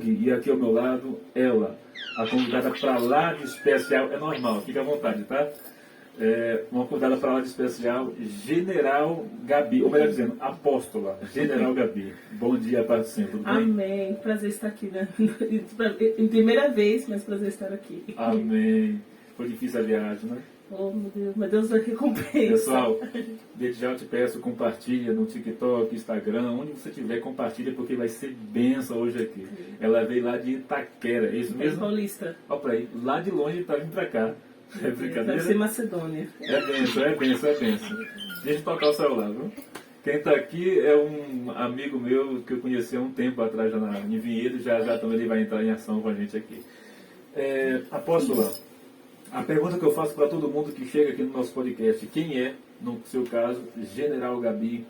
Gui, e aqui ao meu lado, ela, a convidada para lá de especial, é normal, fica à vontade, tá? Uma convidada para lá de especial, General Gabi, ou melhor dizendo, Apóstola, General Gabi. Bom dia, paz do Senhor, tudo bem? Amém, prazer estar aqui, né? Em primeira vez, mas prazer estar aqui. Amém. Foi difícil a viagem, né? Oh, meu Deus, mas Deus vai recompensa. Pessoal, desde já eu te peço, compartilha no TikTok, Instagram, onde você tiver, compartilha, porque vai ser bênção hoje aqui. Ela veio lá de Itaquera, é isso mesmo? Paulista. Olha pra aí, lá de longe tá vindo pra cá. É brincadeira? Deve ser Macedônia. É bênção, é bênção, é bênção. Deixa eu tocar o celular, viu? Quem tá aqui é um amigo meu que eu conheci há um tempo atrás já em Vinhedo, já também ele vai entrar em ação com a gente aqui. Apóstola, a pergunta que eu faço para todo mundo que chega aqui no nosso podcast, quem é, no seu caso, General Gabi?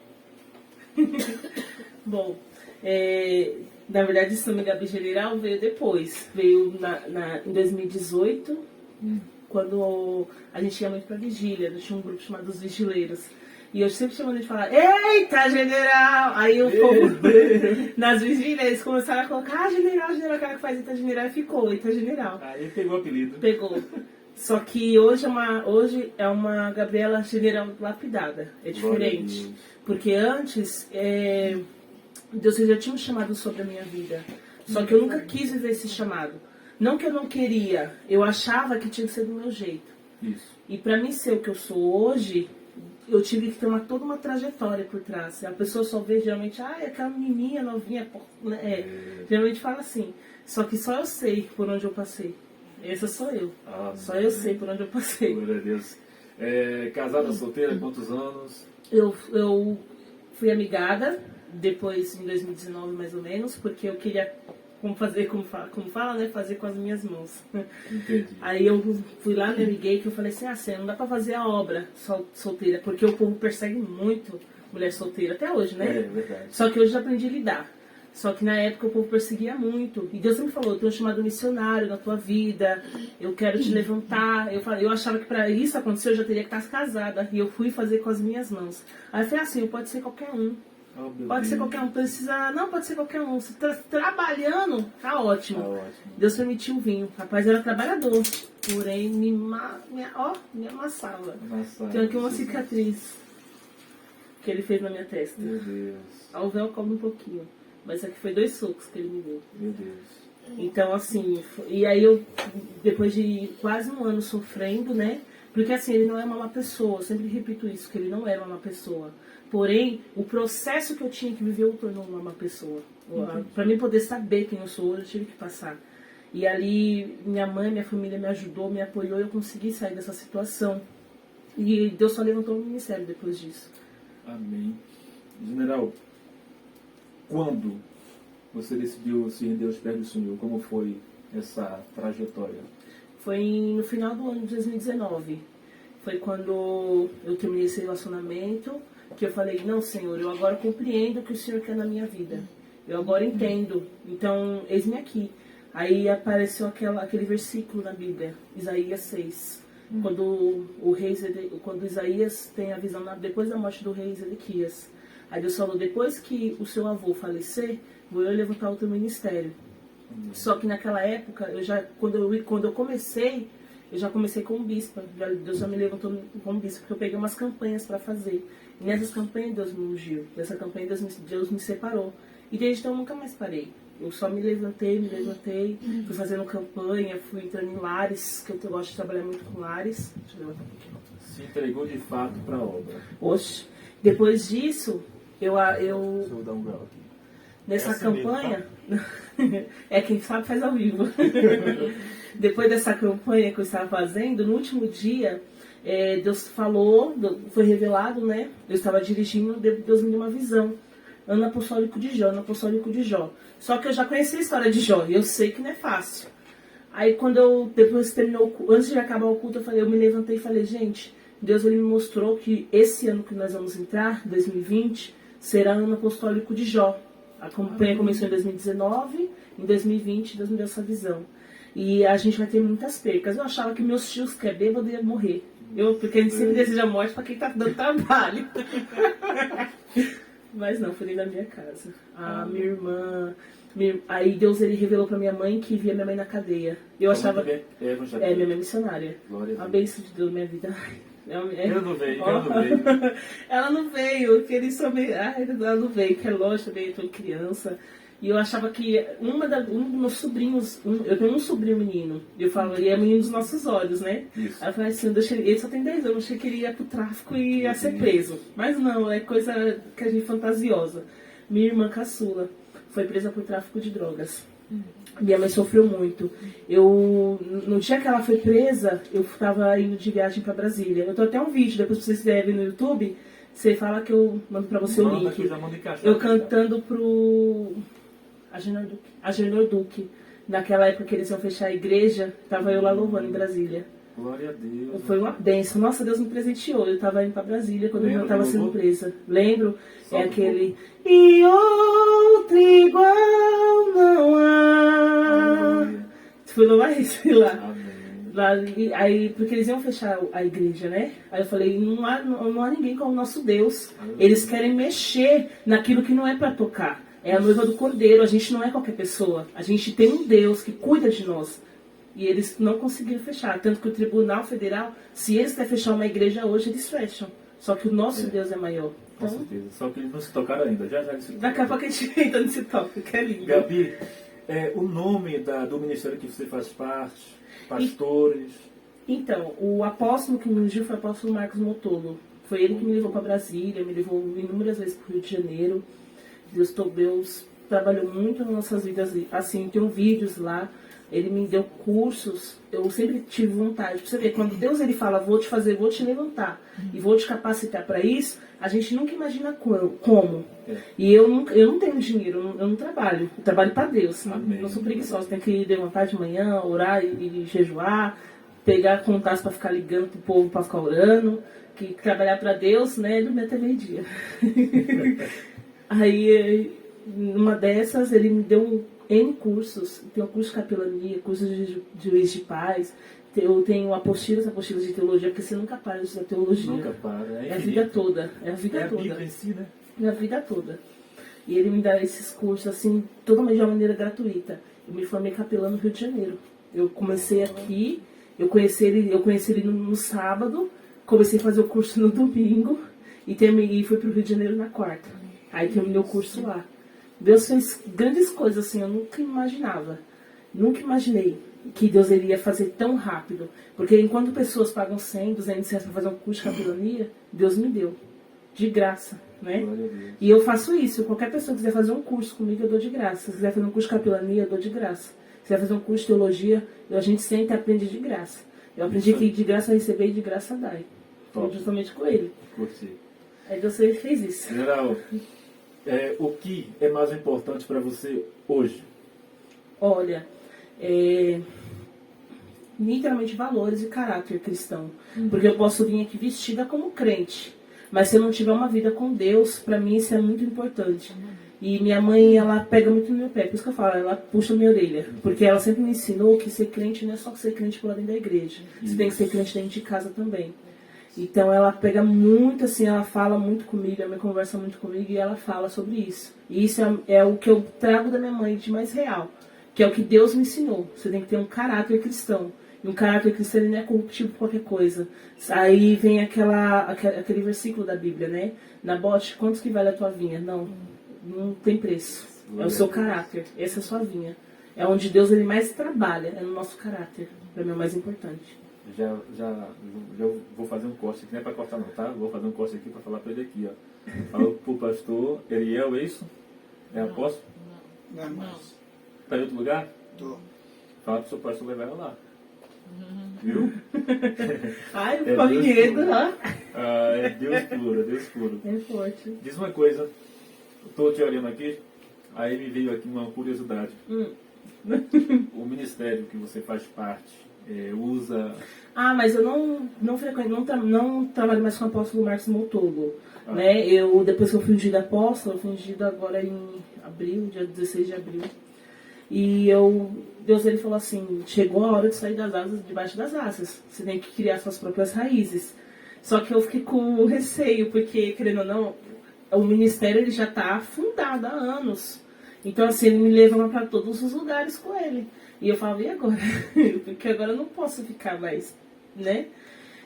Bom, na verdade, esse nome Gabi General veio depois. Veio em 2018, quando a gente ia muito pra vigília. A gente tinha um grupo chamado Os Vigileiros. E eu sempre chamando de falar, eita, general! Aí o povo, nas vigílias, eles começaram a colocar, general, general, o cara que faz Eita General, e ficou, Eita General. Aí pegou o apelido. Pegou. Só que hoje é uma Gabriela General lapidada. É diferente. Porque antes, Deus já tinha um chamado sobre a minha vida. Só que eu nunca quis viver esse chamado. Não que eu não queria, eu achava que tinha que ser do meu jeito. Isso. E para mim ser o que eu sou hoje, eu tive que ter toda uma trajetória por trás. A pessoa só vê geralmente, é aquela menininha novinha, geralmente fala assim. Só que só eu sei por onde eu passei. Essa sou eu. Só eu sei por onde eu passei. Glória a Deus. Casada, solteira, quantos anos? Eu fui amigada, depois em 2019 mais ou menos, porque eu queria como fala, né, fazer com as minhas mãos. Entendi. Aí eu fui lá, me amiguei, que eu falei assim, não dá pra fazer a obra solteira, porque o povo persegue muito mulher solteira, até hoje, né? É verdade. Só que hoje eu aprendi a lidar. Só que na época o povo perseguia muito. E Deus me falou, eu tenho um chamado missionário na tua vida, eu quero te levantar. Eu achava que para isso acontecer eu já teria que estar casada. E eu fui fazer com as minhas mãos. Aí eu falei assim, pode ser qualquer um. Pode ser qualquer um, pode ser qualquer um. Se trabalhando, tá ótimo. Tá ótimo. Deus permitiu o vinho. O rapaz era trabalhador, porém me amassava. Tenho aqui uma cicatriz que ele fez na minha testa. Meu Deus. Ao véu cobre um pouquinho. Mas aqui foi 2 socos que ele me deu. Meu Deus. Então, assim, e aí eu, depois de quase um ano sofrendo, né? Porque assim, ele não é uma má pessoa, eu sempre repito isso, que ele não era uma má pessoa. Porém, o processo que eu tinha que viver o tornou uma má pessoa. Para mim poder saber quem eu sou hoje, eu tive que passar. E ali, minha mãe, minha família me ajudou, me apoiou, e eu consegui sair dessa situação. E Deus só levantou o ministério depois disso. Amém. General, quando você decidiu se render aos pés do Senhor? Como foi essa trajetória? Foi no final do ano de 2019. Foi quando eu terminei esse relacionamento que eu falei, não, Senhor, eu agora compreendo o que o Senhor quer na minha vida. Eu agora entendo. Então, eis-me aqui. Aí apareceu aquele versículo na Bíblia, Isaías 6. Quando Isaías tem a visão depois da morte do rei Zedequias. Aí Deus falou, depois que o seu avô falecer, vou eu levantar o teu ministério. Só que naquela época, quando eu comecei, eu já comecei como bispa. Deus já me levantou como bispa, porque eu peguei umas campanhas para fazer. E nessas campanhas Deus me ungiu. Nessa campanha Deus me separou. E desde então eu nunca mais parei. Eu só me levantei, fui fazendo campanha, fui entrando em lares, que eu gosto de trabalhar muito com lares. Deixa eu levantar um pouquinho. Se entregou de fato para a obra. Oxe, depois disso, eu Deixa eu dar um grau aqui. nessa campanha, quem sabe faz ao vivo. Depois dessa campanha que eu estava fazendo, no último dia, Deus falou, foi revelado, né? Eu estava dirigindo, Deus me deu uma visão. Ano apostólico de Jó. Só que eu já conheci a história de Jó, e eu sei que não é fácil. Aí depois terminou, antes de acabar o culto, eu me levantei e falei, gente, Deus ele me mostrou que esse ano que nós vamos entrar, 2020, será ano apostólico de Jó. A campanha começou em 2019, em 2020 Deus me deu essa visão. E a gente vai ter muitas percas. Eu achava que meus tios, que é bêbado, iam morrer. Porque a gente sempre deseja morte para quem está dando trabalho. Mas não, foi dentro da minha casa. A minha irmã, Aí Deus ele revelou para minha mãe que via minha mãe na cadeia. Eu achava... minha mãe missionária. A bênção de Deus na minha vida. Eu não veio. Ela não veio, que eles são meio... ela não veio, que é lógico, também eu tô criança. E eu achava que um dos meus sobrinhos, eu tenho um sobrinho menino, eu falo, ele é menino dos nossos olhos, né? Isso. Aí eu falei assim, ele só tem 10 anos, eu achei que ele ia pro tráfico e ia ser preso. Mas não, é coisa que a gente fantasiosa. Minha irmã caçula foi presa por tráfico de drogas. Minha mãe sofreu muito. No dia que ela foi presa, eu estava indo de viagem para Brasília. Eu tenho até um vídeo, depois se vocês quiserem ver no YouTube, você fala que eu mando para você o link. Eu cantando pro Agenor Duque. Naquela época que eles iam fechar a igreja, estava eu lá louvando em Brasília. Glória a Deus. Foi uma bênção. Nossa, Deus me presenteou. Eu estava indo para Brasília quando eu estava sendo presa. Lembro? Aquele... E outro igual não há. Fui louvar isso lá. Aí, porque eles iam fechar a igreja, né? Aí eu falei, não há ninguém como o nosso Deus. Eles querem mexer naquilo que não é para tocar. É a noiva do Cordeiro, a gente não é qualquer pessoa. A gente tem um Deus que cuida de nós. E eles não conseguiram fechar. Tanto que o Tribunal Federal, se eles querem fechar uma igreja hoje, eles fecham. Só que o nosso Deus é maior. Com certeza. Só que eles não se tocaram ainda. Já eles se tocaram. Daqui a pouco a gente entra nesse tópico, que é lindo. Gabi, o nome do ministério que você faz parte, pastores... Então, o apóstolo que me ungiu foi o apóstolo Marcos Motolo. Foi ele que me levou para Brasília, me levou inúmeras vezes para o Rio de Janeiro. Deus trabalhou muito nas nossas vidas, assim, tem vídeos lá, ele me deu cursos, eu sempre tive vontade. Pra você ver, quando Deus ele fala, vou te levantar e vou te capacitar para isso, a gente nunca imagina como. E eu não tenho dinheiro, eu não trabalho, eu trabalho para Deus. Eu sou preguiçosa, tenho que levantar de manhã, orar e jejuar, pegar contatos para ficar ligando pro povo para ficar orando, que trabalhar para Deus, né, dormir até meio-dia. Aí, numa dessas, ele me deu N cursos. Tem o curso de capelania, curso de juiz de paz. Eu tenho apostilas de teologia, porque você nunca para de estudar teologia. Nunca para. É a vida toda. É a vida toda. Bíblia em si, né? É a vida toda. E ele me dá esses cursos, assim, totalmente de uma maneira gratuita. Eu me formei capelã no Rio de Janeiro. Eu comecei aqui, eu conheci ele no sábado, comecei a fazer o curso no domingo e fui pro Rio de Janeiro na quarta. Aí terminei o curso lá. Deus fez grandes coisas assim, eu nunca imaginava. Nunca imaginei que Deus iria fazer tão rápido. Porque enquanto pessoas pagam 100, 200 reais para fazer um curso de capelania, Deus me deu. De graça, né? E eu faço isso. Qualquer pessoa que quiser fazer um curso comigo, eu dou de graça. Se quiser fazer um curso de capelania, eu dou de graça. Se quiser fazer um curso de teologia, a gente senta e aprende de graça. Eu aprendi que de graça receber e de graça dar. Foi justamente com ele. Curti. Aí Deus fez isso. General, o que é mais importante para você hoje? Olha, literalmente valores e caráter cristão. Porque eu posso vir aqui vestida como crente, mas se eu não tiver uma vida com Deus, para mim isso é muito importante. E minha mãe, ela pega muito no meu pé, por isso que eu falo, ela puxa a minha orelha. Porque ela sempre me ensinou que ser crente não é só ser crente por lá dentro da igreja. Você tem que ser crente dentro de casa também. Então ela pega muito, assim, ela fala muito comigo, ela me conversa muito comigo e ela fala sobre isso. E isso é o que eu trago da minha mãe de mais real, que é o que Deus me ensinou. Você tem que ter um caráter cristão. E um caráter cristão ele não é corruptível por qualquer coisa. Aí vem aquele versículo da Bíblia, né? Nabote, quantos que vale a tua vinha? Não tem preço. É o seu caráter, essa é a sua vinha. É onde Deus ele mais trabalha, é no nosso caráter. Para mim é o mais importante. Já vou fazer um corte aqui, não é para cortar não, tá? Vou fazer um corte aqui para falar para ele aqui, ó. Falou pro pastor Eliel, é isso? É apóstolo? Não é mais. Tá em outro lugar? Tô. Fala pro seu pastor levar ela lá. Viu? Ai, não ficou medo, né? É Deus puro, é Deus puro. É forte. Diz uma coisa, eu tô te olhando aqui, aí me veio aqui uma curiosidade. O ministério que você faz parte, usa... mas eu não frequento, não trabalho mais com o apóstolo Marcos Motolo. Né? Depois que eu fui ungida apóstolo, eu fui ungida agora em abril, dia 16 de abril. E Deus ele falou assim, chegou a hora de sair das asas, debaixo das asas. Você tem que criar suas próprias raízes. Só que eu fiquei com receio, porque, querendo ou não, o ministério ele já está fundado há anos. Então, assim, ele me levava para todos os lugares com ele. E eu falava, e agora? Porque agora eu não posso ficar mais, né?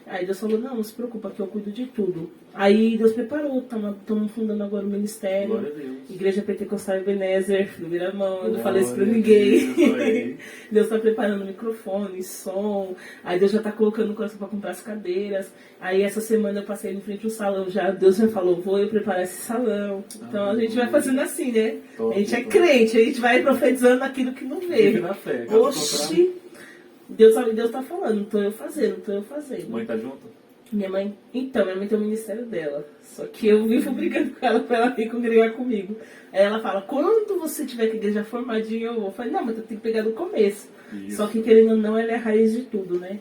Aí Deus falou, não se preocupa que eu cuido de tudo. Aí Deus preparou, estamos fundando agora o ministério. Glória a Deus. Igreja Pentecostal Ebenezer, do Miramão, eu não falei isso pra Glória a ninguém. Deus, Deus está preparando microfone, som. Aí Deus já está colocando coisa para comprar as cadeiras. Aí essa semana eu passei em frente ao salão, Deus já falou, vou eu preparar esse salão. Então a gente vai fazendo assim, né? Top, a gente é top. crente, a gente vai profetizando aquilo que não vê. Vive na fé. Caso Oxi! Deus tá falando, então eu fazendo. Mãe tá junto? Minha mãe tem o ministério dela. Só que eu vivo brigando com ela pra ela vir congregar comigo. Aí ela fala, quando você tiver com a igreja formadinha, eu vou. Eu falei, não, mas eu tenho que pegar do começo. Isso. Só que querendo ou não, ela é a raiz de tudo, né?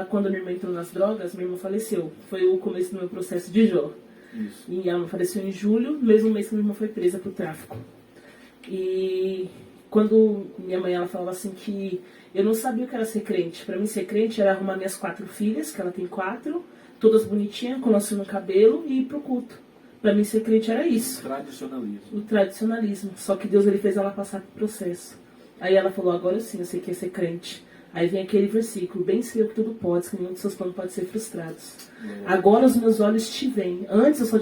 Quando minha irmã entrou nas drogas, minha irmã faleceu. Foi o começo do meu processo de Jó. Isso. E ela faleceu em julho, mesmo mês que minha irmã foi presa por tráfico. E quando minha mãe ela falava assim que eu não sabia o que era ser crente. Pra mim ser crente era arrumar minhas 4 filhas, que ela tem 4, todas bonitinhas, com laço no cabelo e ir pro culto. Pra mim ser crente era isso. Tradicionalismo. O tradicionalismo. Só que Deus ele fez ela passar por processo. Aí ela falou, agora sim, eu sei que é ser crente. Aí vem aquele versículo, bem sei o que tudo pode, que nenhum dos seus planos pode ser frustrados. Agora os meus olhos te veem. Antes eu só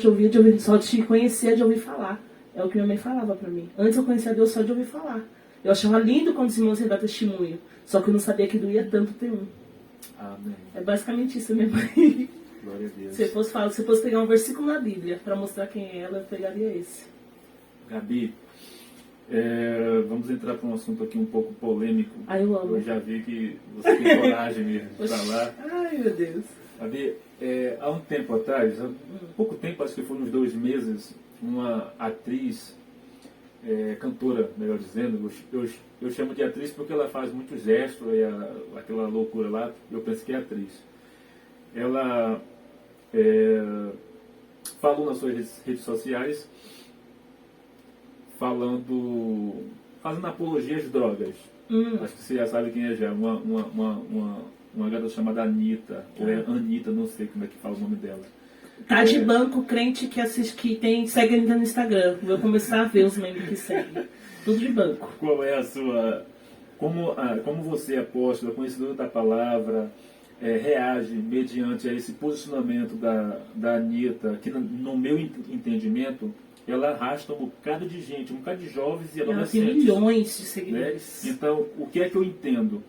te conhecia de ouvir falar. É o que minha mãe falava pra mim. Antes eu conhecia Deus só de ouvir falar. Eu achava lindo quando os irmãos iam dar testemunho. Só que eu não sabia que doía tanto ter um. Amém. É basicamente isso, minha mãe. Glória a Deus. Se eu fosse pegar um versículo na Bíblia pra mostrar quem é ela, eu pegaria esse. Gabi, vamos entrar para um assunto aqui um pouco polêmico. Ai, eu amo. Eu já vi que você tem coragem mesmo de falar. Ai, meu Deus. Gabi, há um tempo atrás, há pouco tempo, acho que foi uns 2 meses, uma atriz, cantora, melhor dizendo, eu chamo de atriz porque ela faz muitos gestos, aquela loucura lá, eu penso que é atriz. Ela falou nas suas redes sociais, fazendo apologia às drogas. Acho que você já sabe quem é já, uma garota chamada Anitta, ou é Anitta, não sei como é que fala o nome dela. Tá de banco crente que assiste, segue ainda no Instagram. Vou começar a ver os membros que seguem. Tudo de banco. Qual é a sua... Como você, apóstola, conhecedora da palavra, reage mediante a esse posicionamento da Anitta, que no meu entendimento, ela arrasta um bocado de gente, um bocado de jovens e adolescentes. Ela tem milhões de seguidores. Né? Então, o que é que eu entendo?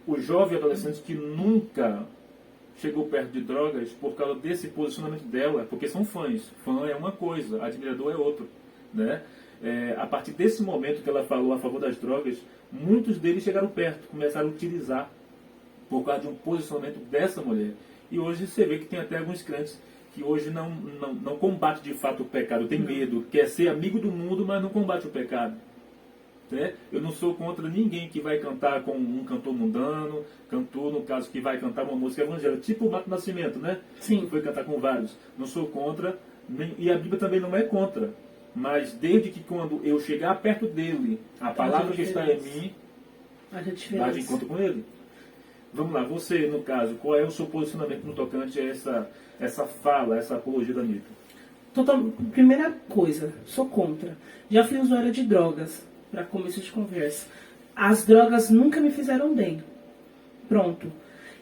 O jovem adolescente que nunca chegou perto de drogas por causa desse posicionamento dela, porque são fãs. Fã é uma coisa, admirador é outra. Né? A partir desse momento que ela falou a favor das drogas, muitos deles chegaram perto, começaram a utilizar por causa de um posicionamento dessa mulher. E hoje você vê que tem até alguns crentes que hoje não combate de fato o pecado, tem medo, quer ser amigo do mundo, mas não combate o pecado. Né? Eu não sou contra ninguém que vai cantar com um cantor mundano, cantor, no caso, que vai cantar uma música evangélica, tipo o Mato Nascimento, né? Sim. Que foi cantar com vários. Não sou contra, e a Bíblia também não é contra. Mas desde que quando eu chegar perto dele, a palavra que está em mim, vai de encontro com ele. Vamos lá, você, no caso, qual é o seu posicionamento no tocante a essa fala, essa apologia da Anitta? Primeira coisa, sou contra. Já fui usuária de drogas, para começo de conversa. As drogas nunca me fizeram bem. Pronto.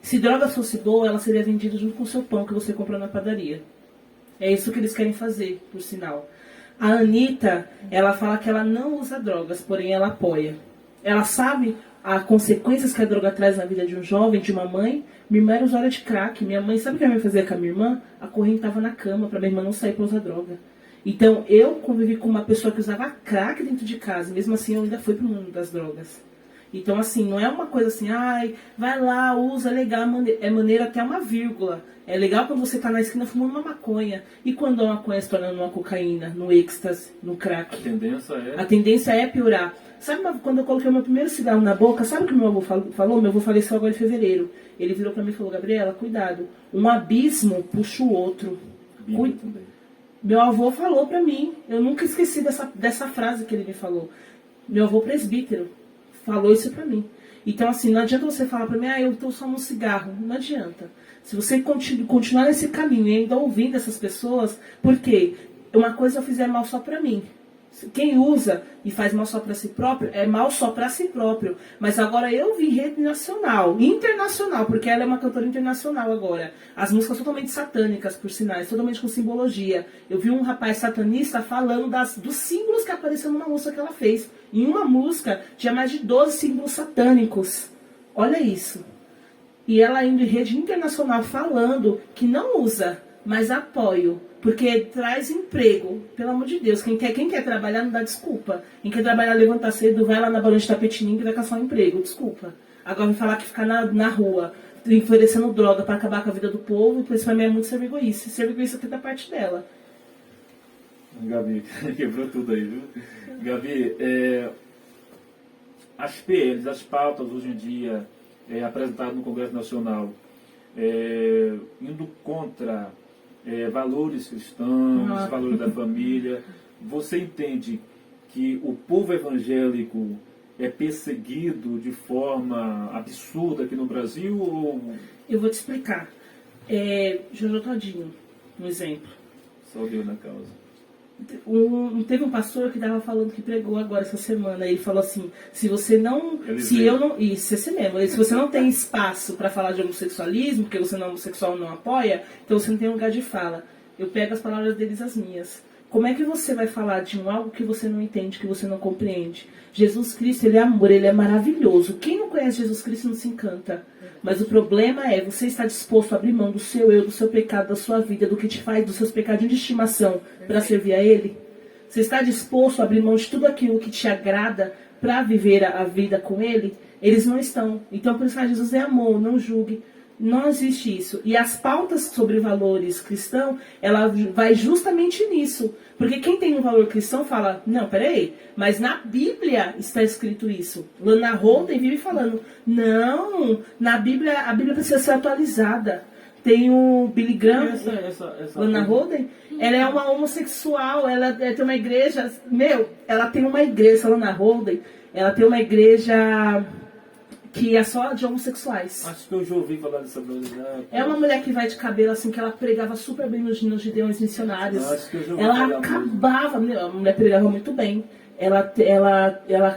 Se droga fosse boa, ela seria vendida junto com o seu pão que você comprou na padaria. É isso que eles querem fazer, por sinal. A Anitta, ela fala que ela não usa drogas, porém ela apoia. Ela sabe as consequências que a droga traz na vida de um jovem, de uma mãe. Minha irmã era usuária de crack. Minha mãe, sabe o que a minha mãe fazia com a minha irmã? Acorrentava na cama para minha irmã não sair para usar droga. Então, eu convivi com uma pessoa que usava crack dentro de casa. Mesmo assim, eu ainda fui pro mundo das drogas. Então, assim, não é uma coisa assim, ai, vai lá, usa, é legal, é maneiro até uma vírgula. É legal quando você tá na esquina fumando uma maconha. E quando a maconha se tornando uma cocaína, no êxtase, no crack? A tendência é piorar. Sabe quando eu coloquei o meu primeiro cigarro na boca, sabe o que meu avô falou? Meu avô faleceu agora em fevereiro. Ele virou pra mim e falou, Gabriela, cuidado. Um abismo puxa o outro. Meu avô falou pra mim. Eu nunca esqueci dessa frase que ele me falou. Meu avô presbítero falou isso pra mim. Então, assim, não adianta você falar pra mim, eu tô só um cigarro. Não adianta. Se você continuar nesse caminho e ainda ouvindo essas pessoas, por quê? uma coisa eu fizer mal só para mim. Quem usa e faz mal só para si próprio, é mal só para si próprio. Mas agora eu vi rede nacional, internacional, porque ela é uma cantora internacional agora. As músicas totalmente satânicas, por sinais, totalmente com simbologia. Eu vi um rapaz satanista falando dos símbolos que apareceram numa música que ela fez. Em uma música tinha mais de 12 símbolos satânicos. Olha isso. E ela indo em rede internacional falando que não usa, mas apoio. Porque traz emprego, pelo amor de Deus. Quem quer trabalhar não dá desculpa. Quem quer trabalhar, levanta cedo, vai lá na Barão de Tapetininga e vai caçar um emprego, desculpa. Agora vai falar que ficar na rua, oferecendo droga para acabar com a vida do povo, isso pra mim é muito ser egoísta. Ser egoísta até da parte dela. Gabi, quebrou tudo aí, viu? Gabi, as PLs, as pautas hoje em dia apresentadas no Congresso Nacional, indo contra valores cristãos, valores da família, você entende que o povo evangélico é perseguido de forma absurda aqui no Brasil? Ou... Eu vou te explicar. Jojo Todinho, um exemplo. Só Deus na causa. Teve um pastor que estava falando, que pregou agora essa semana. Ele falou assim: se você não. Isso, esse mesmo. Se você não tem espaço para falar de homossexualismo, porque você não é homossexual, não apoia, então você não tem lugar de fala. Eu pego as palavras deles, as minhas. Como é que você vai falar de algo que você não entende, que você não compreende? Jesus Cristo, ele é amor, ele é maravilhoso. Quem não conhece Jesus Cristo não se encanta. Mas o problema é, você está disposto a abrir mão do seu eu, do seu pecado, da sua vida, do que te faz, dos seus pecadinhos de estimação, para servir a Ele? Você está disposto a abrir mão de tudo aquilo que te agrada para viver a vida com Ele? Eles não estão. Então, por isso que Jesus é amor, não julgue. Não existe isso. E as pautas sobre valores cristãos, ela vai justamente nisso. Porque quem tem um valor cristão fala, não, peraí, mas na Bíblia está escrito isso. Lana Holden vive falando, não, na Bíblia, a Bíblia precisa ser atualizada. Tem o Billy Graham, Lana Holden, ela é uma homossexual, ela tem uma igreja, ela tem uma igreja, Lana Holden, ela tem uma igreja que é só de homossexuais. Acho que eu já ouvi falar dessa mulher. É uma mulher que vai de cabelo assim, que ela pregava super bem nos gideões missionários. Acho que eu já ouvi ela acabava, a mulher pregava muito bem. Ela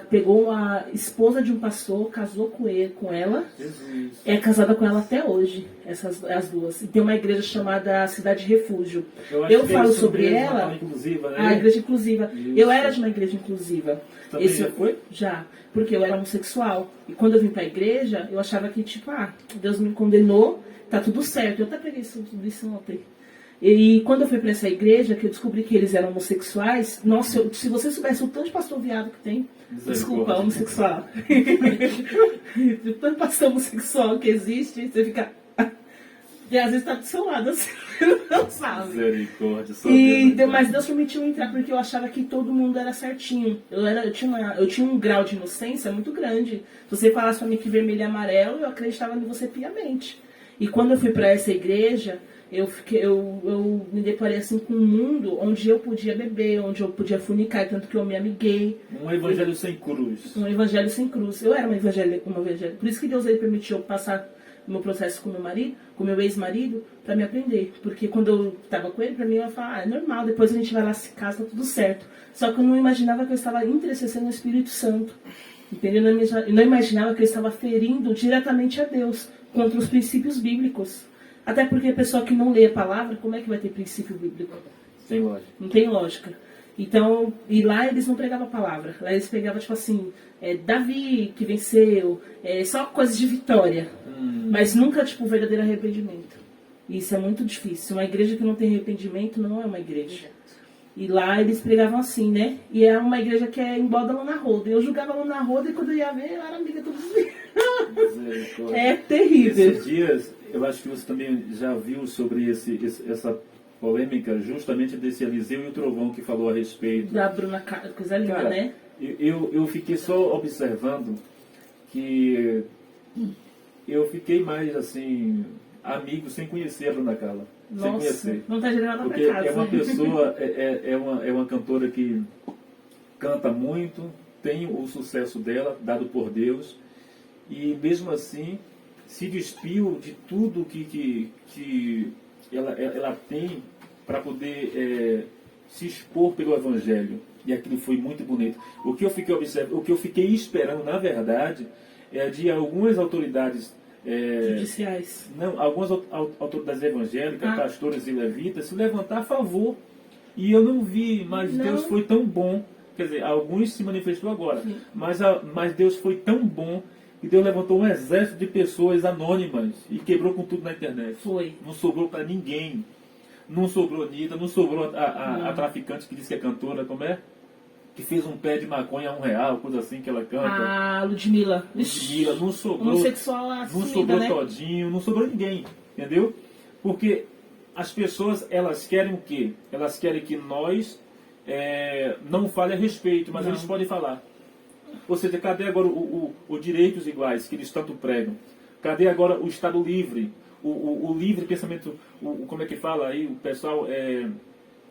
pegou a esposa de um pastor, casou com ela. Jesus. É casada com ela até hoje, as duas. E tem uma igreja chamada Cidade Refúgio. Eu falo sobre ela. Inclusiva, né? A igreja inclusiva. Isso. Eu era de uma igreja inclusiva. Também já foi? Já, porque eu era homossexual. E quando eu vim pra igreja, eu achava que, tipo, Deus me condenou, tá tudo certo. Eu até peguei tudo isso ontem. E quando eu fui para essa igreja, que eu descobri que eles eram homossexuais, nossa, se você soubesse o tanto de pastor viado que tem, desculpa, homossexual. O tanto de pastor homossexual que existe, você fica... E às vezes tá do seu lado, assim, não sabe. Misericórdia. Mas Deus permitiu entrar, porque eu achava que todo mundo era certinho. Eu tinha um grau de inocência muito grande. Se você falasse pra mim que vermelho e amarelo, eu acreditava em você piamente. E quando eu fui para essa igreja, eu me deparei assim com um mundo onde eu podia beber, onde eu podia fornicar, tanto que eu me amiguei. Um evangelho sem cruz. Um evangelho sem cruz. Eu era uma evangelho. Por isso que Deus ele permitiu eu passar o meu processo com meu marido, com meu ex-marido, para me aprender. Porque quando eu estava com ele, para mim, eu ia falar, é normal, depois a gente vai lá se casa, tá tudo certo. Só que eu não imaginava que eu estava intercedendo no Espírito Santo. Entendeu? Eu não imaginava que eu estava ferindo diretamente a Deus contra os princípios bíblicos. Até porque a pessoa que não lê a palavra, como é que vai ter princípio bíblico? Tem lógica. Não tem lógica. Então, e lá eles não pregavam a palavra. Lá eles pregavam, tipo assim, Davi que venceu, só coisas de vitória. Mas nunca, tipo, verdadeiro arrependimento. E isso é muito difícil. Uma igreja que não tem arrependimento não é uma igreja. E lá eles pregavam assim, né? E é uma igreja que é embora da Lana Holden. Eu julgava a Lana Holden e quando eu ia ver, ela era amiga todos os dias. É terrível. Esses dias, eu acho que você também já viu sobre essa polêmica justamente desse Eliseu e o Trovão que falou a respeito. Da Bruna, coisa linda, né? Eu fiquei só observando que eu fiquei mais assim, amigo sem conhecer a Bruna Carla. Nossa, sem conhecer. Não tá gerando porque pra casa. É uma pessoa, é uma cantora que canta muito, tem o sucesso dela, dado por Deus, e mesmo assim se despiu de tudo que ela tem para poder se expor pelo Evangelho. E aquilo foi muito bonito. O que eu fiquei observando, o que eu fiquei esperando, na verdade, é de algumas autoridades judiciais. Não, algumas autoridades evangélicas, pastores e levitas, se levantar a favor. E eu não vi, mas não. Deus foi tão bom. Quer dizer, alguns se manifestou agora, mas Deus foi tão bom que Deus levantou um exército de pessoas anônimas e quebrou com tudo na internet. Foi. Não sobrou para ninguém. Não sobrou Anitta, não sobrou a traficante que disse que é cantora, como é? Que fez um pé de maconha a R$1, coisa assim que ela canta. Ah, Ludmilla. Ludmilla, não sobrou. Homossexual assumida, não sobrou, né? Todinho, não sobrou ninguém, entendeu? Porque as pessoas, elas querem o quê? Elas querem que nós não fale a respeito, mas eles podem falar. Ou seja, cadê agora o direitos iguais que eles tanto pregam? Cadê agora o Estado livre? O livre pensamento, como é que fala aí, o pessoal,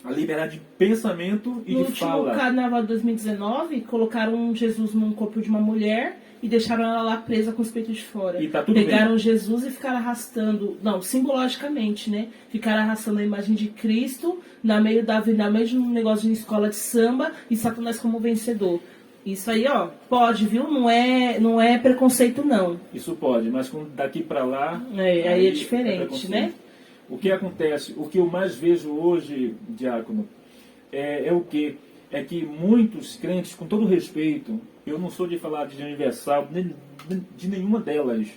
a liberdade de pensamento e de fala. No último carnaval de 2019, colocaram Jesus num corpo de uma mulher e deixaram ela lá presa com os peitos de fora. E tá tudo Pegaram bem. Jesus e ficaram arrastando, não, simbologicamente, né? Ficaram arrastando a imagem de Cristo na meio de um negócio de escola de samba e Satanás como vencedor. Isso aí, ó, pode, viu? Não é preconceito, não. Isso pode, mas daqui para lá... aí é diferente, né? O que acontece, o que eu mais vejo hoje, Diácono, é o quê? É que muitos crentes, com todo respeito, eu não sou de falar de Universal, nem de nenhuma delas,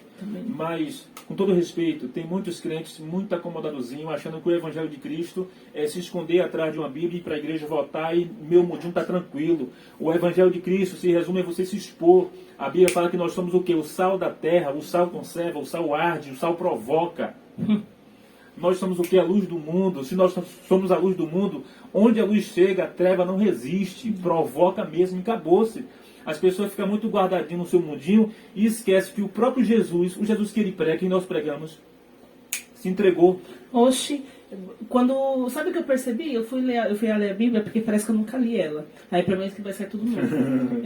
mas, com todo respeito, tem muitos crentes muito acomodadozinhos, achando que o Evangelho de Cristo é se esconder atrás de uma Bíblia e ir para a igreja votar e meu mundinho está tranquilo. O Evangelho de Cristo se resume a você se expor. A Bíblia fala que nós somos o quê? O sal da terra, o sal conserva, o sal arde, o sal provoca. Nós somos o que? A luz do mundo. Se nós somos a luz do mundo, onde a luz chega, a treva não resiste, provoca mesmo e acabou-se. As pessoas ficam muito guardadinhas no seu mundinho e esquecem que o próprio Jesus, o Jesus que ele prega, que nós pregamos, se entregou. Oxi, sabe o que eu percebi? Eu fui ler a Bíblia porque parece que eu nunca li ela. Aí pra mim que vai ser tudo novo.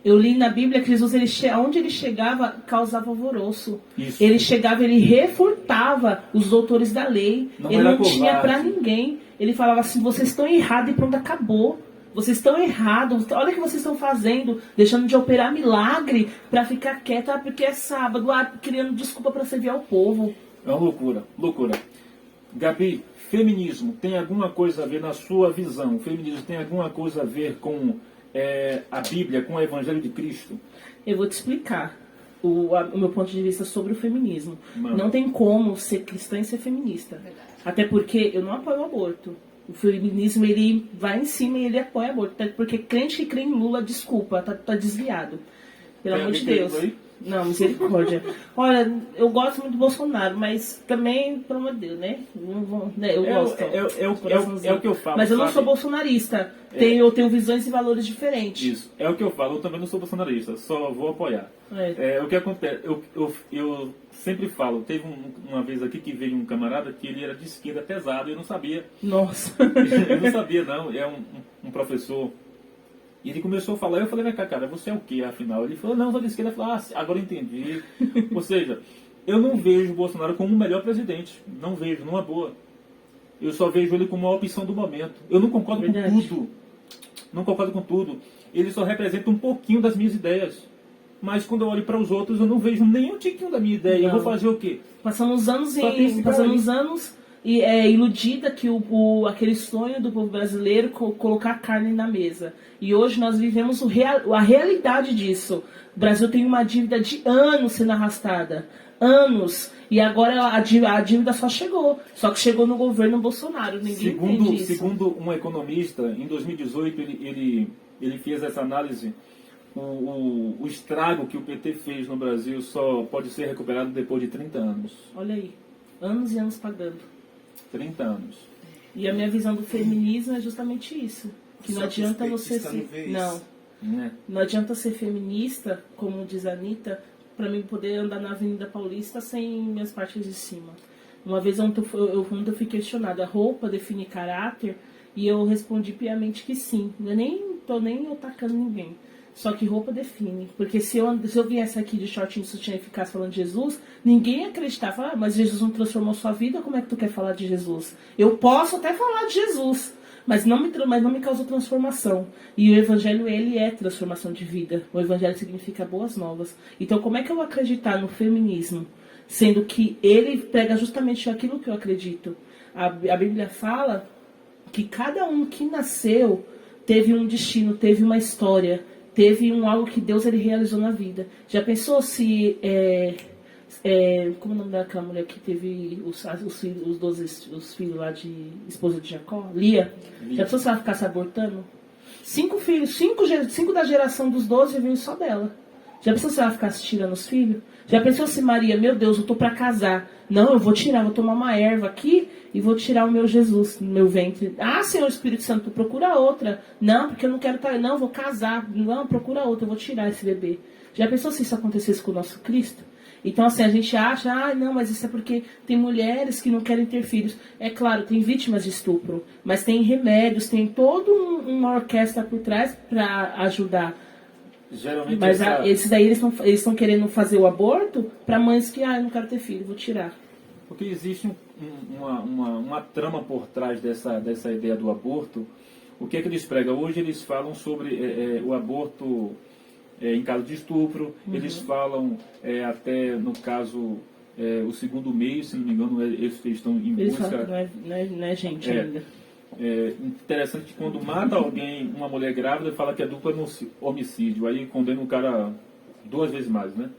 Eu li na Bíblia que Jesus, onde ele chegava, causava alvoroço. Isso. Ele chegava, ele refutava os doutores da lei. Ele não tinha pra ninguém. Ele falava assim, vocês estão errados e pronto, acabou. Vocês estão errados, olha o que vocês estão fazendo, deixando de operar milagre para ficar quieta, porque é sábado, criando desculpa para servir ao povo. É uma loucura, loucura. Gabi, feminismo tem alguma coisa a ver, na sua visão, feminismo tem alguma coisa a ver com a Bíblia, com o Evangelho de Cristo? Eu vou te explicar o meu ponto de vista sobre o feminismo. Não tem como ser cristã e ser feminista. Até porque eu não apoio o aborto. O feminismo, ele vai em cima e ele apoia aborto. Porque crente que crê em Lula, desculpa, tá desviado. Pelo amor de Deus. Não, misericórdia. Olha, eu gosto muito do Bolsonaro, mas também, pelo amor de Deus, né? Eu gosto. É o que eu falo. Mas eu não sou bolsonarista. Eu tenho visões e valores diferentes. Isso, é o que eu falo. Eu também não sou bolsonarista, só vou apoiar. O que acontece, eu sempre falo, teve uma vez aqui que veio um camarada que ele era de esquerda pesado e eu não sabia. Nossa. Eu não sabia, não. É um professor. E ele começou a falar, eu falei, cara, você é o quê, afinal? Ele falou, não, sou de esquerda. Eu falei, agora eu entendi. Ou seja, eu não vejo o Bolsonaro como o melhor presidente. Não vejo, numa boa. Eu só vejo ele como uma opção do momento. Eu não concordo com tudo. Não concordo com tudo. Ele só representa um pouquinho das minhas ideias. Mas quando eu olho para os outros, eu não vejo nenhum tiquinho da minha ideia. Não. Eu vou fazer o quê? Passamos anos iludida que aquele sonho do povo brasileiro colocar carne na mesa. E hoje nós vivemos a realidade disso. O Brasil tem uma dívida de anos sendo arrastada. Anos. E agora a dívida só chegou. Só que chegou no governo Bolsonaro. Ninguém entende isso. Segundo um economista, em 2018 ele fez essa análise. O estrago que o PT fez no Brasil só pode ser recuperado depois de 30 anos. Olha aí. Anos e anos pagando. 30 anos. E a minha visão do feminismo é justamente isso. Que não adianta você ser... Não adianta ser feminista, como diz a Anitta, para mim poder andar na Avenida Paulista sem minhas partes de cima. Uma vez ontem eu fui questionada, a roupa define caráter? E eu respondi piamente que sim. Eu nem tô atacando ninguém. Só que roupa define. Porque se eu viesse aqui de shortinho e sutiã e ficasse falando de Jesus, ninguém ia acreditar. Falar, mas Jesus não transformou sua vida, como é que tu quer falar de Jesus? Eu posso até falar de Jesus, mas não me causou transformação. E o evangelho, ele é transformação de vida. O evangelho significa boas novas. Então, como é que eu vou acreditar no feminismo, sendo que ele prega justamente aquilo que eu acredito? A Bíblia fala que cada um que nasceu teve um destino, teve uma história, teve algo que Deus ele realizou na vida. Já pensou se... como é o nome daquela mulher que teve os filhos lá de esposa de Jacó? Lia. Já pensou se ela ficasse abortando? 5 filhos, 5 da geração dos 12 veio só dela. Já pensou se ela ficasse tirando os filhos? Já pensou se Maria, meu Deus, eu tô para casar. Não, eu vou tomar uma erva aqui e vou tirar o meu Jesus no meu ventre. Ah, Senhor Espírito Santo, procura outra. Não, porque eu não quero estar... Não, vou casar. Não, procura outra, eu vou tirar esse bebê. Já pensou se isso acontecesse com o nosso Cristo? Então, assim, a gente acha, não, mas isso é porque tem mulheres que não querem ter filhos. É claro, tem vítimas de estupro, mas tem remédios, tem toda uma orquestra por trás para ajudar. Geralmente mas esses daí, eles estão querendo fazer o aborto para mães que, eu não quero ter filho, vou tirar. Porque existe uma trama por trás dessa ideia do aborto. O que é que eles pregam? Hoje eles falam sobre o aborto... em caso de estupro, eles falam até no caso o segundo mês, se não me engano, eles estão em busca. Falam, não é gente ainda. É interessante que quando mata alguém, uma mulher grávida, fala que é duplo homicídio, aí condena o cara 2 vezes mais, né?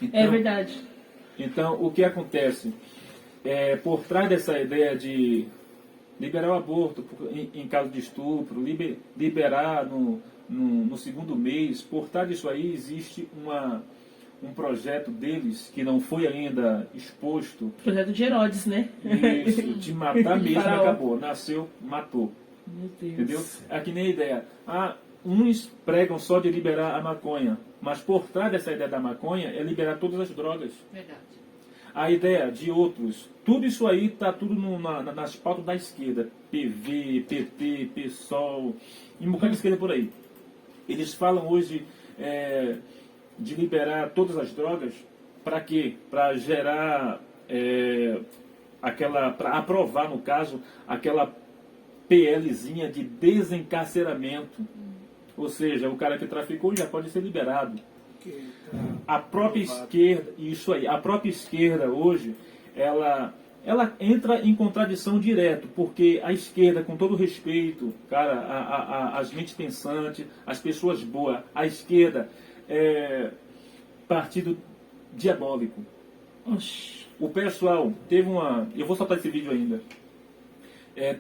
Então, é verdade. Então, o que acontece? Por trás dessa ideia de liberar o aborto em caso de estupro, liberar no segundo mês, por trás disso aí existe um projeto deles que não foi ainda exposto. Projeto de Herodes, né? Isso, de matar mesmo, acabou. Nasceu, matou. Meu Deus. Entendeu? É que nem a ideia. Uns pregam só de liberar a maconha, mas por trás dessa ideia da maconha é liberar todas as drogas. Verdade. A ideia de outros, tudo isso aí está tudo nas pautas da esquerda. PV, PT, PSOL, e um bocado de esquerda por aí. Eles falam hoje de liberar todas as drogas. Para quê? Para gerar para aprovar, no caso, aquela PLzinha de desencarceramento. Ou seja, o cara que traficou já pode ser liberado. A própria esquerda, isso aí, a própria esquerda hoje, ela entra em contradição direto, porque a esquerda, com todo respeito, cara, as mentes pensantes, as pessoas boas, a esquerda é partido diabólico. Oxi. O pessoal teve eu vou soltar esse vídeo ainda,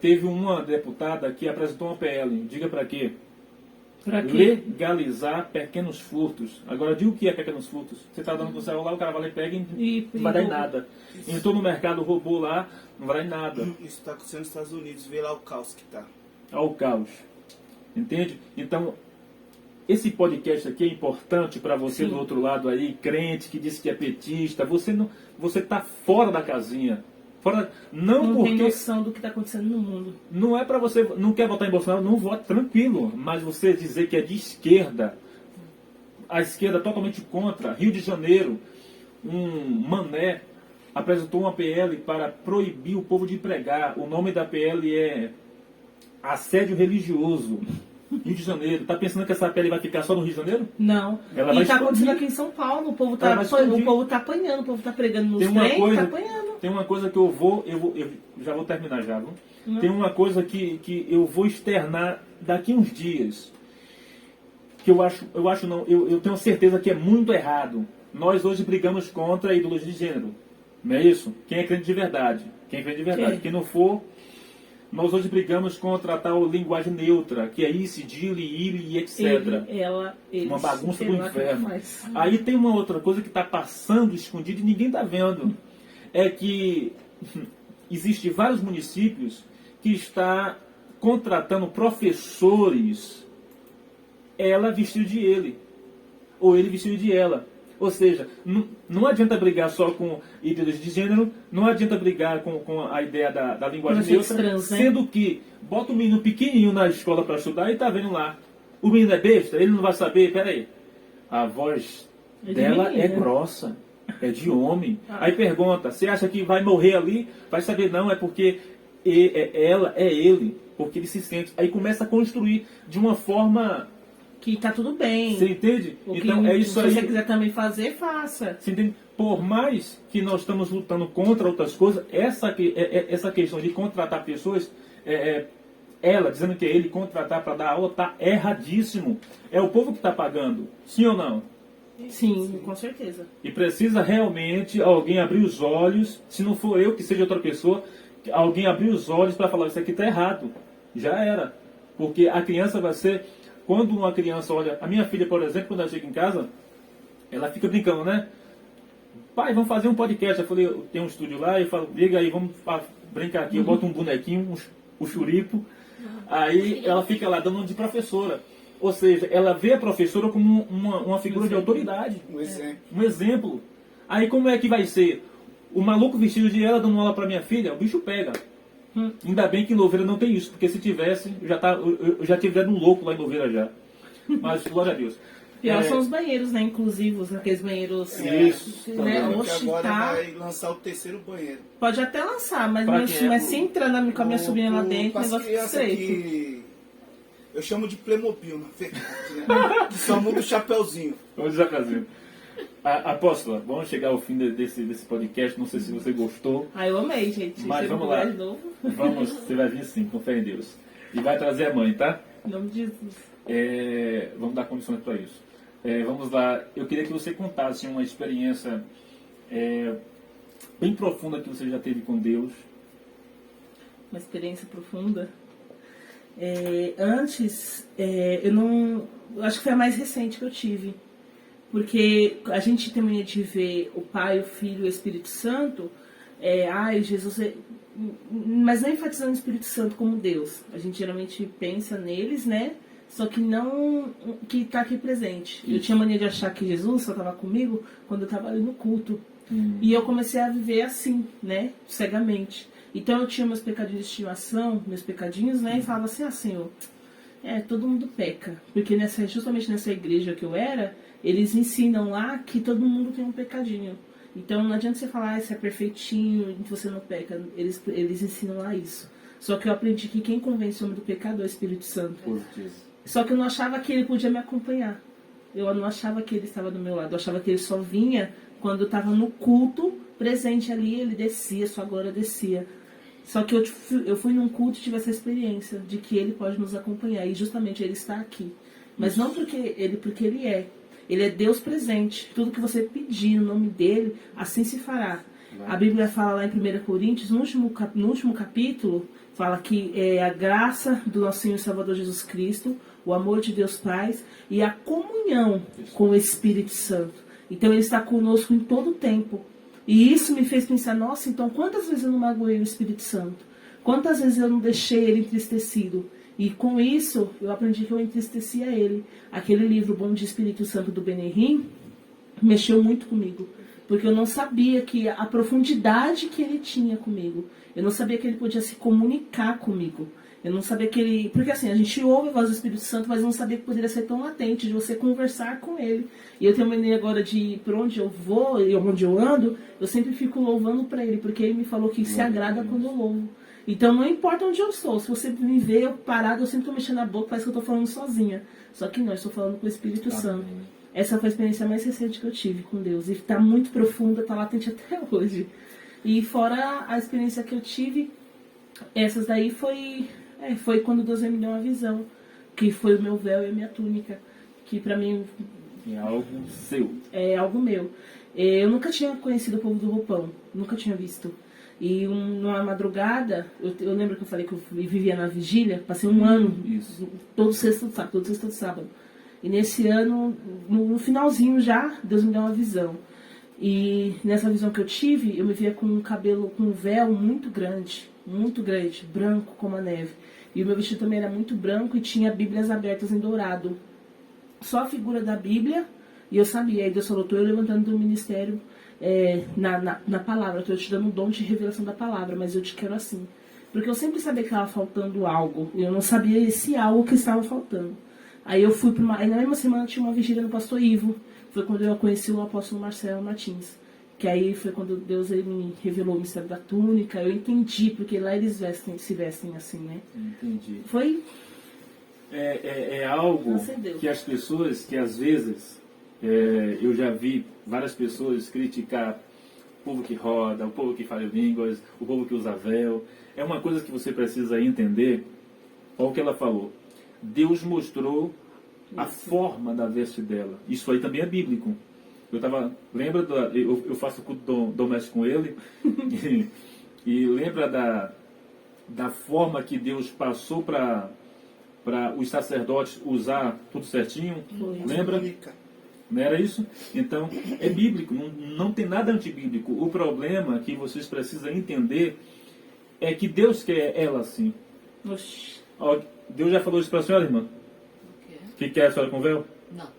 teve uma deputada que apresentou uma PL, diga para quê? Pra quê? Legalizar pequenos furtos. Agora, diga o que é pequenos furtos. Você está dando com o celular, o cara vai lá e pega e não vai dar em nada. Entrou no mercado, roubou lá, não vai dar em nada. Isso está acontecendo nos Estados Unidos, vê lá o caos que está. Olha o caos. Entende? Então, esse podcast aqui é importante para você. Sim. Do outro lado aí, crente que disse que é petista. Você está fora da casinha. Não tem noção do que está acontecendo no mundo. Não é para você, não quer votar em Bolsonaro, não vote, tranquilo. Mas você dizer que é de esquerda, a esquerda totalmente contra. Rio de Janeiro, um mané apresentou uma PL para proibir o povo de pregar. O nome da PL é Assédio Religioso. Rio de Janeiro. Está pensando que essa PL vai ficar só no Rio de Janeiro? Não. Ela e está acontecendo aqui em São Paulo. O povo está apanhando, o povo está pregando nos trem, está apanhando. Tem uma coisa que eu já vou terminar já, viu? Tem uma coisa que eu vou externar daqui uns dias, que eu tenho certeza que é muito errado. Nós hoje brigamos contra a ideologia de gênero, não é isso? Quem é crente de verdade? Quem não for, nós hoje brigamos contra a tal linguagem neutra, que é isso, dile, ile e etc. Uma bagunça do inferno. Aí tem uma outra coisa que está passando escondida e ninguém está vendo. É que existem vários municípios que está contratando professores, ela vestido de ele, ou ele vestido de ela. Ou seja, não adianta brigar só com ideologia de gênero, não adianta brigar com a ideia da linguagem neutra, sendo que bota o menino pequenininho na escola para estudar e está vendo lá. O menino é besta, ele não vai saber, peraí, a voz dela é grossa. É de homem. Aí pergunta, você acha que vai morrer ali? Vai saber, não, é porque ela é ele. porque ele se sente. Aí começa a construir de uma forma... Que tá tudo bem. Você entende? O Então que, é isso aí. Se você quiser também fazer, faça. Você entende? Por mais que nós estamos lutando contra outras coisas, essa questão de contratar pessoas, ela dizendo que é ele contratar para dar aula, está erradíssimo. É o povo que está pagando. Sim ou não? Sim, com certeza. E precisa realmente alguém abrir os olhos, se não for eu, que seja outra pessoa, alguém abrir os olhos para falar, isso aqui está errado. Já era. Porque a criança vai ser... Quando uma criança olha... A minha filha, por exemplo, quando ela chega em casa, ela fica brincando, né? Pai, vamos fazer um podcast. Eu falei, tem um estúdio lá, eu falo, liga aí, vamos brincar aqui. Eu boto um bonequinho, um churipo. Aí ela fica lá dando nome de professora. Ou seja, ela vê a professora como uma figura de autoridade. Um exemplo. Um exemplo. Aí como é que vai ser? O maluco vestido de ela dando aula para minha filha, o bicho pega. Ainda bem que em Louveira não tem isso, porque se tivesse, eu já tivesse um louco lá em Louveira já. Mas glória a Deus. Pior são os banheiros, né? Inclusivos, aqueles banheiros. Isso. Né? Porque Oxe, agora tá. vai lançar o terceiro banheiro. Pode até lançar, mas, Pra mas quem é se entrando com a minha sobrinha lá dentro, o As negócio fica crianças estreito. que eu chamo de Playmobil, na verdade, né? Que só muda o chapeuzinho. Vamos já fazer. Apóstola, vamos chegar ao fim desse podcast. Não sei se você gostou. Ah, eu amei, gente. Mas Você vamos vai lá. de novo. Você vai vir sim, com fé em Deus. E vai trazer a mãe, tá? Em nome de Jesus. Vamos dar condições para isso. Vamos lá. Eu queria que você contasse uma experiência bem profunda que você já teve com Deus. Uma experiência profunda. Antes, eu não... Eu acho que foi a mais recente que eu tive. Porque a gente tem mania de ver o Pai, o Filho e o Espírito Santo. Jesus mas não enfatizando o Espírito Santo como Deus. A gente geralmente pensa neles, né? Só que não que está aqui presente. Isso. Eu tinha mania de achar que Jesus só estava comigo quando eu estava ali no culto. E eu comecei a viver assim, né? Cegamente. Então eu tinha meus pecadinhos de estimação, meus pecadinhos, né? E falava assim, Senhor, todo mundo peca. Porque justamente nessa igreja que eu era, eles ensinam lá que todo mundo tem um pecadinho. Então não adianta você falar, você é perfeitinho, você não peca. Eles ensinam lá isso. Só que eu aprendi que quem convence o homem do pecado é o Espírito Santo. Só que eu não achava que ele podia me acompanhar. Eu não achava que ele estava do meu lado. Eu achava que ele só vinha quando eu estava no culto, presente ali, ele descia, sua glória descia. Só que eu fui num culto e tive essa experiência de que ele pode nos acompanhar. E justamente ele está aqui. Mas não porque ele é. Ele é Deus presente. Tudo que você pedir no nome dele, assim se fará. A Bíblia fala lá em 1 Coríntios, no último capítulo, fala que é a graça do nosso Senhor e Salvador Jesus Cristo, o amor de Deus Pai e a comunhão com o Espírito Santo. Então ele está conosco em todo o tempo. E isso me fez pensar, nossa, então quantas vezes eu não magoei o Espírito Santo? Quantas vezes eu não deixei ele entristecido? E com isso, eu aprendi que eu entristecia ele. Aquele livro Bom de Espírito Santo do Benihim mexeu muito comigo. Porque eu não sabia que a profundidade que ele tinha comigo. Eu não sabia que ele podia se comunicar comigo. Eu não sabia que ele... Porque assim, a gente ouve a voz do Espírito Santo, mas eu não sabia que poderia ser tão latente de você conversar com ele. E eu tenho uma mania agora de por onde eu vou e onde eu ando, eu sempre fico louvando para ele, porque ele me falou que se agrada quando eu louvo. Então não importa onde eu estou, se você me vê eu parado, eu sempre estou mexendo a boca, parece que eu estou falando sozinha. Só que não, eu estou falando com o Espírito Santo. Essa foi a experiência mais recente que eu tive com Deus. E está muito profunda, está latente até hoje. E fora a experiência que eu tive, essas daí foi quando Deus me deu uma visão. Que foi o meu véu e a minha túnica. Que pra mim... É algo seu. É algo meu. Eu nunca tinha conhecido o povo do roupão. Nunca tinha visto. E numa madrugada, eu lembro que eu falei que eu vivia na vigília. Passei um ano, todo sexta de sábado. E nesse ano, no finalzinho já, Deus me deu uma visão. E nessa visão que eu tive, eu me via com um cabelo, com um véu muito grande, branco como a neve. E o meu vestido também era muito branco e tinha Bíblias abertas em dourado. Só a figura da Bíblia, e eu sabia. Aí Deus falou, estou eu levantando do ministério na palavra, estou te dando um dom de revelação da palavra, mas eu te quero assim. Porque eu sempre sabia que estava faltando algo, e eu não sabia esse algo que estava faltando. Aí eu fui aí na mesma semana tinha uma vigília no pastor Ivo. Foi quando eu conheci o apóstolo Marcelo Martins. Que aí foi quando Deus ele me revelou o mistério da túnica. Eu entendi, porque lá eles se vestem assim, né? Entendi. Foi... É algo Acendeu. que as pessoas, que às vezes, eu já vi várias pessoas criticar o povo que roda, o povo que fala línguas, o povo que usa véu. É uma coisa que você precisa entender. Olha o que ela falou. Deus mostrou a forma da veste dela. Isso aí também é bíblico. Lembra, eu faço culto doméstico com ele, e lembra da forma que Deus passou para os sacerdotes usar tudo certinho? Foi. Lembra? Não era isso? Então, é bíblico, não tem nada antibíblico. O problema que vocês precisam entender é que Deus quer ela assim. Oxi. Ó, Deus já falou isso para a senhora, irmã? Que quer a senhora com véu? Não.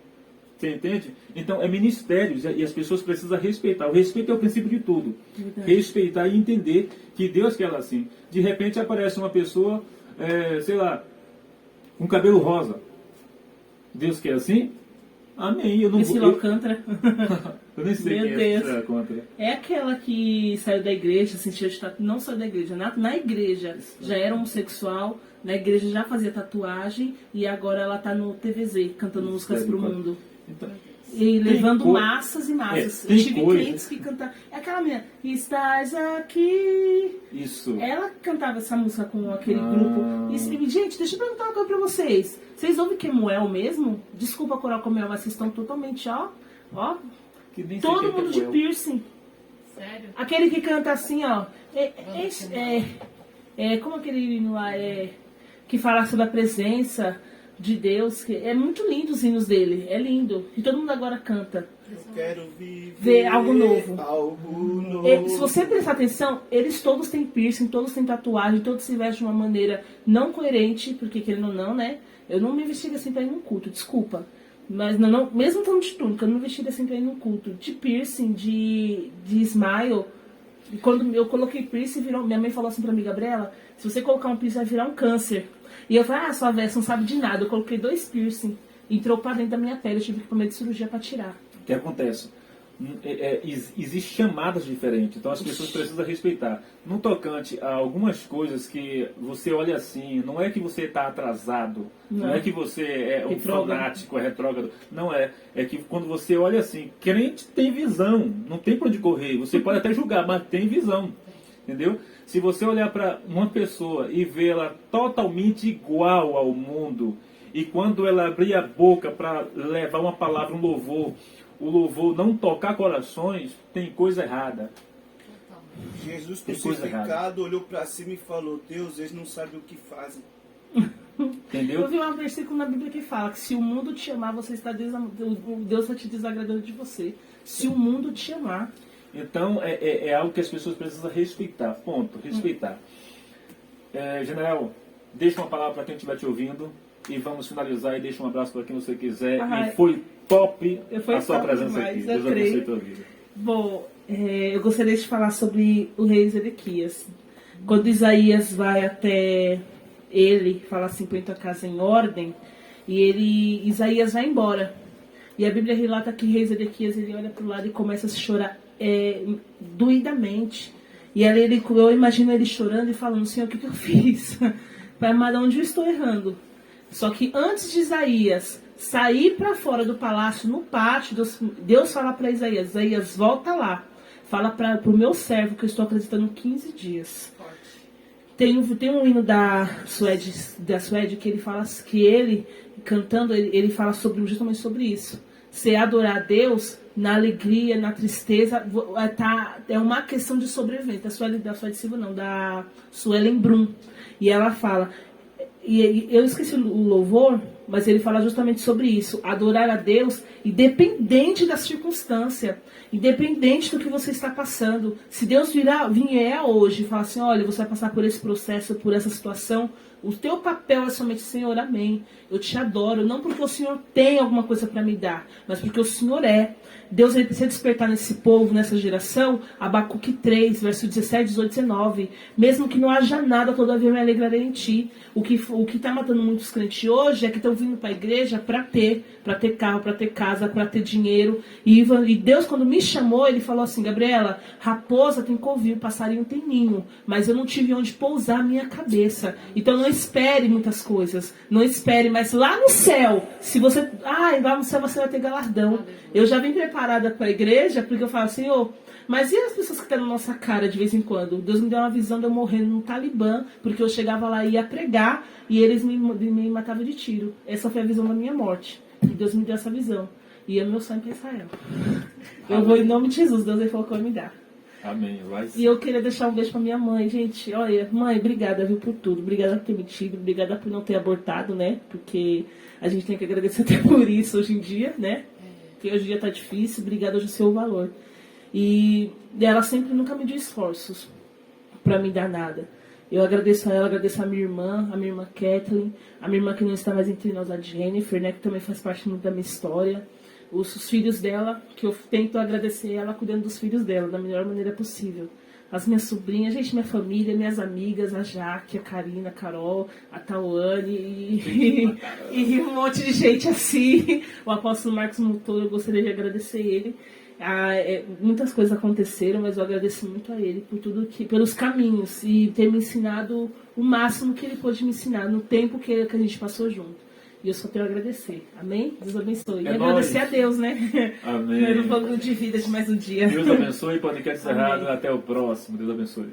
Você entende? Então, é ministérios e as pessoas precisam respeitar. O respeito é o princípio de tudo. Verdade. Respeitar e entender que Deus quer ela assim. De repente aparece uma pessoa, sei lá, com cabelo rosa. Deus quer assim? Amém. Eu não Priscila Alcântara. Eu nem sei Meu quem é Deus. Priscila Alcântara. É aquela que saiu da igreja, sentiu não saiu da igreja, na igreja já era homossexual, na igreja já fazia tatuagem e agora ela tá no TVZ cantando músicas pro mundo. Então, E levando co- massas e massas. tem Eu tive coisa- clientes que cantavam. É aquela menina, estás aqui. isso. Ela cantava essa música com aquele Ah. grupo. E, gente, deixa eu perguntar uma coisa pra vocês. Vocês ouvem Kemuel mesmo? Desculpa coral Kemuel, mas vocês estão totalmente, ó. Que nem sei Todo quem mundo é de Kemuel. piercing. Sério? Aquele que canta assim, ó. Como aquele hino lá que fala sobre a presença de Deus. É muito lindo os hinos dele. É lindo. E todo mundo agora canta. Eu quero viver Ver algo novo. algo novo. Se você prestar atenção, eles todos têm piercing, todos têm tatuagem, todos se vestem de uma maneira não coerente, porque querendo ou não, né? Eu não me vestiria assim pra ir num culto, desculpa. Mas não, mesmo estando de túnica, eu não me vestiria assim pra ir num culto. De piercing, de smile. E quando eu coloquei piercing, minha mãe falou assim pra mim, Gabriela, se você colocar um piercing vai virar um câncer. E eu falei, sua véia, você não sabe de nada. Eu coloquei 2 piercing, entrou pra dentro da minha pele, eu tive que ir pra meio de cirurgia pra tirar. O que acontece? Existem chamadas diferentes, então as pessoas precisam respeitar. No tocante a algumas coisas que você olha assim, não é que você está atrasado, não é que você é um Retrógrado. fanático, é retrógrado, não é. É que quando você olha assim, crente tem visão, não tem para onde correr. Você pode até julgar, mas tem visão, entendeu? Se você olhar para uma pessoa e vê-la totalmente igual ao mundo, e quando ela abrir a boca para levar uma palavra, um louvor, o louvor não tocar corações, tem coisa errada. Jesus Tem coisa crucificado olhou pra cima e falou, Deus, eles não sabem o que fazem. Entendeu? Eu vi um versículo na Bíblia que fala que se o mundo te amar, você está Deus vai te desagradando de você. Se o mundo te amar. Então, é algo que as pessoas precisam respeitar. Ponto. Respeitar. General, deixa uma palavra para quem estiver te ouvindo. E vamos finalizar e deixa um abraço para quem você quiser. Ai. E foi top Foi a sua top presença demais, aqui. eu Deus abençoe creio. a tua vida. Bom, eu gostaria de falar sobre o rei Zedequias. Quando Isaías vai até ele, fala assim, põe tua casa em ordem, e Isaías vai embora. E a Bíblia relata que o rei Zedequias ele olha para o lado e começa a chorar doidamente. E ali eu imagino ele chorando e falando, Senhor, o que eu fiz? Pai amado, onde eu estou errando? Só que antes de Isaías sair para fora do palácio, no pátio, Deus fala para Isaías, Isaías, volta lá. Fala para o meu servo que eu estou acreditando 15 dias. Tem um hino da Suede que ele fala que ele, cantando, ele fala justamente sobre isso. Você adorar a Deus na alegria, na tristeza, é uma questão de sobrevivência. Da Suede Silva não, da Suelen Brum. E ela fala... E eu esqueci o louvor, mas ele fala justamente sobre isso. Adorar a Deus, independente da circunstância, independente do que você está passando. Se Deus vier hoje e falar assim, olha, você vai passar por esse processo, por essa situação, O teu papel é somente, Senhor, amém. Eu te adoro, não porque o Senhor tem alguma coisa para me dar, mas porque o Senhor é. Deus ele precisa despertar nesse povo, nessa geração, Abacuque 3, verso 17, 18, 19. Mesmo que não haja nada, todavia eu me alegrarei em ti. O que está matando muitos crentes hoje é que estão vindo para a igreja para ter carro, para ter casa, para ter dinheiro. E Deus, quando me chamou, ele falou assim: Gabriela, raposa tem covil, passarinho tem ninho, mas eu não tive onde pousar a minha cabeça. Então não espere muitas coisas, não espere, mas lá no céu, se você, lá no céu você vai ter galardão. Eu já vim preparada para a igreja, porque eu falo, Senhor, mas e as pessoas que estão na nossa cara de vez em quando? Deus me deu uma visão de eu morrendo no Talibã, porque eu chegava lá e ia pregar, e eles me matavam de tiro. Essa foi a visão da minha morte. E Deus me deu essa visão. E é meu sonho para Israel. Eu vou em nome de Jesus, Deus ele falou que vai me dar. Amém. E eu queria deixar um beijo pra minha mãe, gente. Olha, mãe, obrigada, viu, por tudo. Obrigada por ter me tido, obrigada por não ter abortado, né? Porque a gente tem que agradecer até por isso hoje em dia, né? Porque hoje em dia tá difícil, obrigada, hoje é o seu valor. E ela sempre nunca me deu esforços pra me dar nada. Eu agradeço a ela, agradeço a minha irmã Kathleen, a minha irmã que não está mais entre nós, a Jennifer, né? Que também faz parte muito da minha história. Os filhos dela, que eu tento agradecer ela cuidando dos filhos dela da melhor maneira possível. As minhas sobrinhas, gente, minha família, minhas amigas, a Jaque, a Karina, a Carol, a Tawane e um monte de gente assim. O apóstolo Marcos Motor, eu gostaria de agradecer ele. Muitas coisas aconteceram, mas eu agradeço muito a ele por tudo pelos caminhos e ter me ensinado o máximo que ele pôde me ensinar no tempo que a gente passou junto. E eu só tenho a agradecer. Amém? Deus abençoe. E agradecer a Deus, né? Amém. Pelo valor de vida de mais um dia. Deus abençoe. Podcast encerrado. Até o próximo. Deus abençoe.